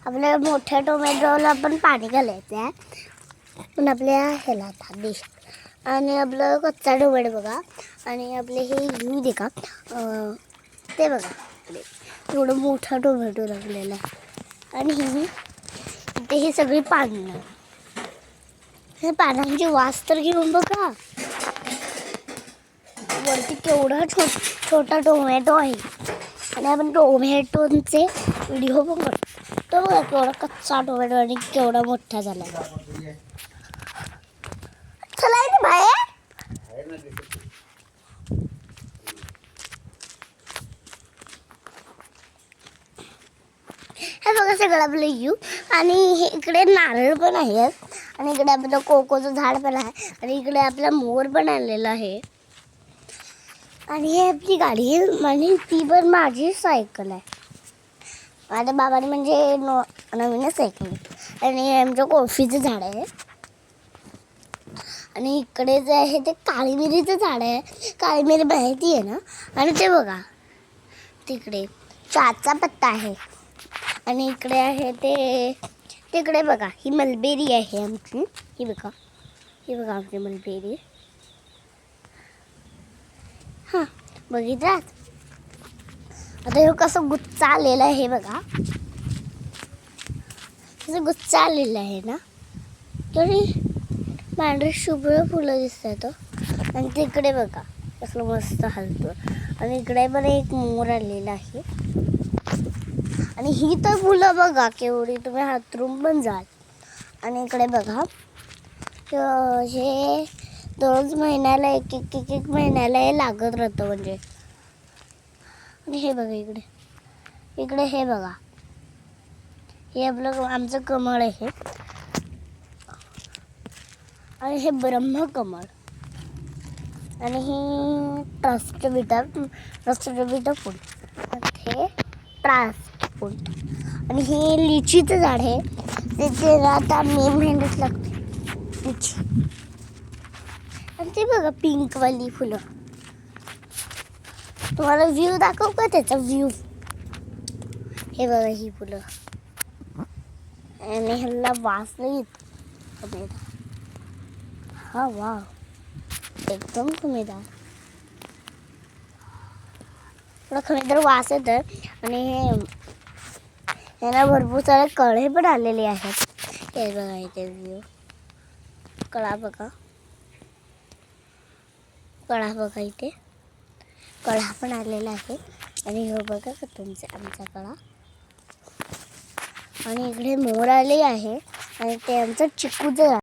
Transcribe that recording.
आपल्या मोठ्या टोमॅटोला पण पाणी घालायचं आहे, पण आपल्या ह्याला देश आणि आपलं कच्चा टोमॅटो बघा. आणि आपले हे घेऊ दे का ते बघा, एवढं मोठा टोमॅटो लागलेला आहे. आणि इथे हे सगळी पानं, हे पानांची वास तर घेऊन बघा. वरती केवढा छोटा टोमॅटो आहे. आणि आपण टोमॅटोचे व्हिडिओ पण करतो. तो बघा केवढा कच्चा टोमॅटो आणि केवढा मोठा झाला. चला इथे बाहेर. हे बघा सगळं आपलं यू. आणि इकडे नारळ पण आहेत. आणि इकडे आपलं कोकोचं झाड पण आहे. आणि इकडे आपला मोर पण आलेला आहे. आणि हे आपली गाडी आहे आणि ती पण माझी सायकल आहे. माझ्या बाबाने म्हणजे नवीनच सायकल आहे. आणि आमचं कॉफीचं झाड आहे. आणि इकडे जे आहे ते काळी मिरीचं झाड आहे. काळी मिरी माहिती आहे ना. आणि ते बघा तिकडे चहाचा पत्ता आहे. आणि इकडे आहे ते तिकडे बघा ही मलबेरी आहे आमची. ही बघा आमची मलबेरी. हां बघितलं. आता हे कसं गुच्चा आलेला आहे बघा. कसं गुच्चा आलेला आहे ना. तरी पांढरे शुभ्र फुलं दिसतात. आणि तिकडे बघा कसलं मस्त हलतो. आणि इकडे पण एक मोर आलेला आहे. आणि ही तर फुलं बघा केवढी, तुम्ही हातरून पण जाल. आणि इकडे बघा हे दररोज महिन्याला एक महिन्याला हे लागत राहतं म्हणजे. आणि हे बघा इकडे हे बघा, हे आपलं आमचं कमळ आहे. आणि हे ब्रह्मकमळ. आणि ही ट्रास्टोबिटा फूल. हे ट्रास्टफूल. आणि हे लिचीचं झाड आहे. ते आता मे महिन्यात लागते लिची. आणि ते बघा पिंकवाली फुलं. तुम्हाला व्ह्यू दाखवू का त्याचा व्ह्यू. हे बघा ही फुलं. आणि ह्याला वास नाही येत. हा वा एकदम खमेदार. थोडा खमेदार वास येत. आणि ह्याला भरपूर सारे कळे पण आलेले आहेत. हे बघा इथे व्ह्यू. कळा बघा इथे कळा पण आलेला आहे. आणि हे बघा आमचा कळा. आणि इकडे मोर आले आहे. आणि ते आमचं चिकूचं झाड.